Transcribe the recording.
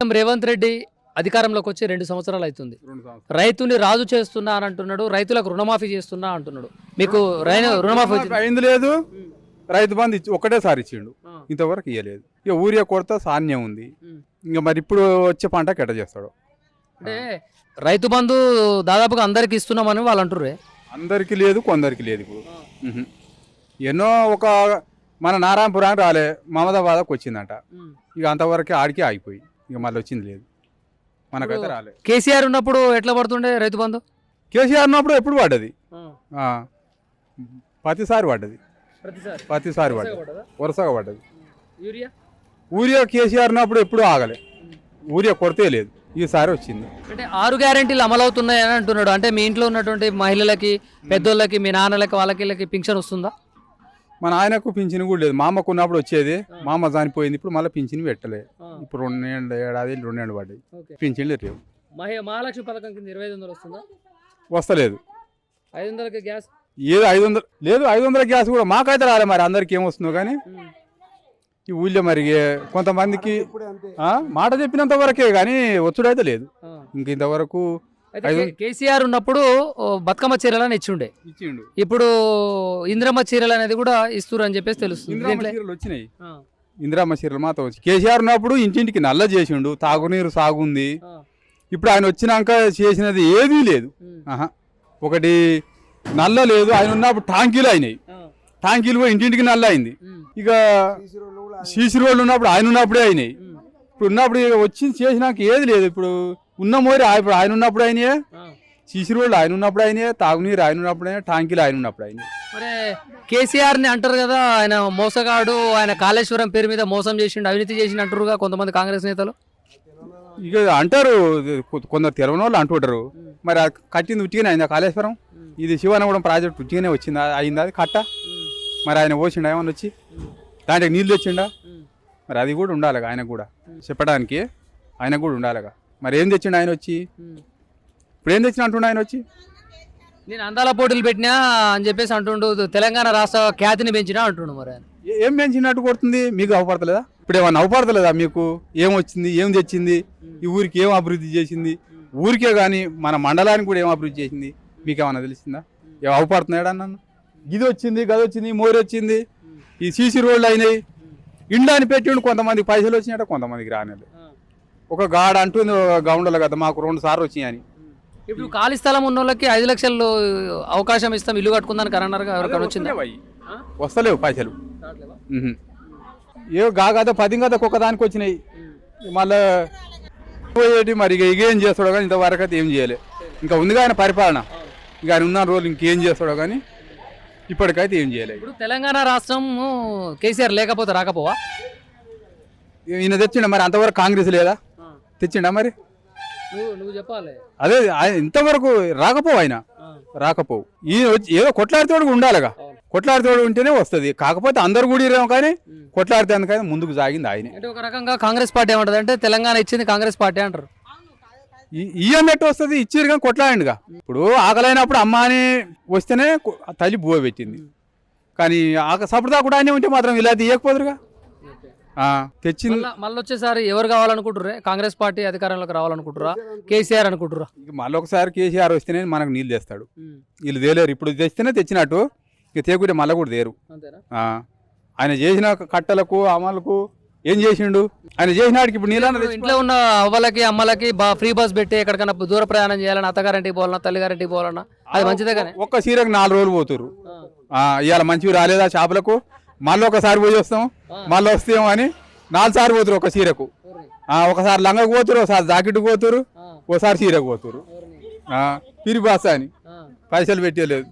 రేవంత్ రెడ్డి అధికారంలోకి వచ్చి 2 సంవత్సరాలు అవుతుంది. రైతుని రాజు చేస్తున్నా అని అంటున్నాడు, రైతులకు రుణమాఫీ చేస్తున్నా అంటున్నాడు. మీకు రుణమాఫీ అయింది లేదు, రైతు బంధు ఒకటేసారి ఇచ్చిండు, ఇంతవరకు ఇవ్వలేదు. ఇక ఊరియా కొరత సాన్యం ఉంది. ఇంకా మరి ఇప్పుడు వచ్చే పంట ఎట్ట చేస్తాడు? అంటే రైతు బంధు దాదాపుగా అందరికి ఇస్తున్నామని వాళ్ళు అంటుర్రే. అందరికి లేదు, కొందరికి లేదు. ఇప్పుడు ఎన్నో ఒక మన నారాయణపురానికి రాలే, మమదాబాద్కి వచ్చిందంట. ఇక అంతవరకే ఆడికి ఆగిపోయి ఇక మళ్ళీ వచ్చింది లేదు, మనకైతే రాలేదు. కేసీఆర్ ఉన్నప్పుడు ఎట్లా పడుతుండే రైతు బంధు? కేసీఆర్ ఉన్నప్పుడు ఎప్పుడు పడ్డది, ప్రతిసారి పడ్డది, ప్రతిసారి పడ్డది, వరుసగా పడ్డది. ఊరియా కేసీఆర్ ఉన్నప్పుడు ఎప్పుడు ఆగలే, ఊరియా కొరతే లేదు, ఈసారి వచ్చింది. అంటే 6 గ్యారెంటీలు అమలు అవుతున్నాయి అని అంటున్నాడు. అంటే మీ ఇంట్లో ఉన్నటువంటి మహిళలకి, పెద్దోళ్ళకి, మీ నాన్నలకి, వాళ్ళకి పింఛన్ వస్తుందా? మా నాయనకు పింఛన్ కూడా లేదు. మా అమ్మకు ఉన్నప్పుడు వచ్చేది, మా అమ్మ చనిపోయింది, ఇప్పుడు మళ్ళీ పింఛన్ పెట్టలే. ఇప్పుడు 2 ఏళ్ళు పడ్డాయి, పింఛన్లు లేవు. మహాలక్ష్మి పథకం కింద 2500 వస్తుందా? వస్తలేదు. 500కి గ్యాస్ ఏదో 500 లేదు, 500 గ్యాస్ కూడా మాకైతే రాలే. మరి అందరికి ఏమొస్తుందో కానీ ఈ ఊళ్ళో మరి కొంతమందికి మాట చెప్పినంత వరకే కానీ వచ్చుడైతే లేదు. ఇంక ఇంతవరకు కేసీఆర్ ఉన్నప్పుడు బతుకమ్మ చీరలని ఇచ్చిండే, ఇప్పుడు ఇంద్రమ్మ చీరలు అనేది కూడా ఇస్తున్నారు అని చెప్పేసి తెలుస్తుంది. వచ్చినాయి ఇందిరమ్మ చీరలు మాత్రం వచ్చి. కేసీఆర్ ఉన్నప్పుడు ఇంటింటికి నల్ల చేసిండు, తాగునీరు సాగుంది. ఇప్పుడు ఆయన వచ్చినాక చేసినది ఏదీ లేదు. ఒకటి నల్ల లేదు. ఆయన ఉన్నప్పుడు టాంకీలు అయినాయి, టాంకీలు పోయి ఇంటింటికి నల్ల అయింది. ఇక సీసీ రోడ్లు ఉన్నప్పుడు ఆయన ఉన్నప్పుడే అయినాయి. ఇప్పుడు ఉన్నప్పుడు వచ్చి చేసినాక ఏది లేదు. ఇప్పుడు ఉన్న మోరి ఇప్పుడు ఆయన ఉన్నప్పుడు అయినాయే, సీసీ రోడ్లు ఆయన ఉన్నప్పుడు అయినాయే, తాగునీరు ఆయన ఉన్నప్పుడు అయినా, టాంకీలు ఆయన ఉన్నప్పుడు అయినాయి. మరి కేసీఆర్ ని అంటారు కదా, ఆయన మోసగాడు, ఆయన కాళేశ్వరం పేరు మీద మోసం చేసిండు, అవినీతి చేసిండు అంటారుగా కొంతమంది కాంగ్రెస్ నేతలు. ఇక అంటారు, కొందరు తెలవని వాళ్ళు అంటుంటారు. మరి కట్టింది ఉట్టిగానే అయిందా కాళేశ్వరం? ఇది శివనగూడెం ప్రాజెక్ట్ ఉట్టిగానే వచ్చిందా, అయిందా అది కట్ట? మరి ఆయన పోసిండా ఏమన్నా వచ్చి దాంట్లో నీళ్ళు తెచ్చిండా? మరి అది కూడా ఉండాలిగా, ఆయనకు కూడా చెప్పడానికి ఆయనకు కూడా ఉండాలిగా. మరి ఏం తెచ్చిండు ఆయన వచ్చి? ఇప్పుడు ఏం తెచ్చిన అంటుండ ఆయన వచ్చి? నేను అందాల పోటీలు పెట్టినా అని చెప్పేసి అంటుండు, తెలంగాణ రాష్ట్ర ఖ్యాతిని పెంచినా అంటుండు. మరి ఆయన ఏం పెంచినట్టు కొడుతుంది? మీకు అవపడతలేదా? ఇప్పుడు ఏమన్నా అవపడతలేదా మీకు? ఏం వచ్చింది, ఏం తెచ్చింది, ఈ ఊరికి ఏం అభివృద్ధి చేసింది? ఊరికే కానీ మన మండలానికి కూడా ఏం అభివృద్ధి చేసింది మీకు ఏమన్నా తెలిసిందా? ఏం అవపడుతున్నాడా అన్న? ఇది వచ్చింది, గది వచ్చింది, మోరి వచ్చింది, ఈ సీసీ రోడ్లు అయినాయి, ఇండ్లు అని పెట్టిండు. కొంతమందికి పైసలు వచ్చినాయట, కొంతమందికి రానేది. ఒక గాడ అంటుంది గౌండలు కదా, మాకు 2 సార్లు వచ్చినాయని. ఇప్పుడు ఖాళీ స్థలం ఉన్న వాళ్ళకి 5 లక్షలు అవకాశం ఇస్తాం ఇల్లు కట్టుకుందానికి అన్నారు. ఎవరికైనా వచ్చిందా? వస్తలేవు పైసలు. ఏ గాగదా 10 గదా ఒక్క దానికి వచ్చినాయి. మళ్ళీ పోయేటి మరి ఇక ఏం చేస్తాడో కానీ ఇంతవరకు అయితే ఏం చేయలే. ఇంకా ఉంది ఆయన పరిపాలన, ఇక ఆయన ఉన్న రోజులు ఇంకేం చేస్తాడో కానీ ఇప్పటికైతే ఏం చేయలేదు. ఇప్పుడు తెలంగాణ రాష్ట్రం కేసీఆర్ లేకపోతే రాకపోవా? ఈయన తెచ్చిండ మరి, అంతవరకు కాంగ్రెస్ లేదా? తెచ్చిండా మరి? నువ్వు చెప్పాలి. అదే ఇంతవరకు రాకపోవు, ఆయన రాకపోవు. ఈయన ఏదో కొట్లాడితోడు ఉండాలిగా, కొట్లాడితోడు ఉంటేనే వస్తుంది. కాకపోతే అందరు కూడా ఇరేమో కానీ కొట్లాడితే అందుకని ముందుకు సాగింది ఆయన. అంటే ఒక రకంగా కాంగ్రెస్ పార్టీ ఏమంటది అంటే, తెలంగాణ ఇచ్చింది కాంగ్రెస్ పార్టీ అంటారు. ఇయ్యన్నట్టు వస్తుంది, ఇచ్చిరు కానీ కొట్లాడిండుగా. ఇప్పుడు ఆకలైనప్పుడు అమ్మ అని వస్తేనే తల్లి బువ్వ పెట్టింది, కానీ సపడదా కూడా ఆయన ఉంటే మాత్రం ఇలా తీయకపోదురుగా. తెచ్చింది. మళ్ళీ వచ్చేసారి ఎవరు కావాలనుకుంటుర్రే? కాంగ్రెస్ పార్టీ అధికారంలోకి రావాలనుకుంటురా, కేసీఆర్ అనుకుంటురా? మళ్ళీ ఒకసారి కేసీఆర్ వస్తేనే మనకు నీళ్ళు తెస్తాడు. వీళ్ళు తేలేరు. ఇప్పుడు తెస్తేనే తెచ్చినట్టు, ఇక తేకుంటే మళ్ళీ కూడా తేరు. ఆయన చేసిన కట్టలకు అమలకు ఏం చేసిండు? ఆయన చేసినాడికి ఇప్పుడు నీళ్ళ ఇంట్లో ఉన్న అవ్వలకి అమ్మలకి ఫ్రీ బస్ పెట్టి ఎక్కడికైనా దూర ప్రయాణం చేయాలన్నా, అత్తగారింటికి పోవాలన్నా, తల్లిగారింటికి పోవాలన్నా అది మంచిదే. కానీ ఒక్క సీరకు 4 రోజులు పోతుర్రు. ఇవాళ మంచివి రాలేదా షాపులకు, మళ్ళీ ఒకసారి పోయి వస్తాం, మళ్ళీ వస్తాం అని 4 సార్లు పోతురు ఒక చీరకు. ఒకసారి లంగకు పోతురు, ఒకసారి జాకెట్కి పోతురు, ఒకసారి చీరకు పోతురు. పిరి బాస అని పైసలు పెట్టలేదు.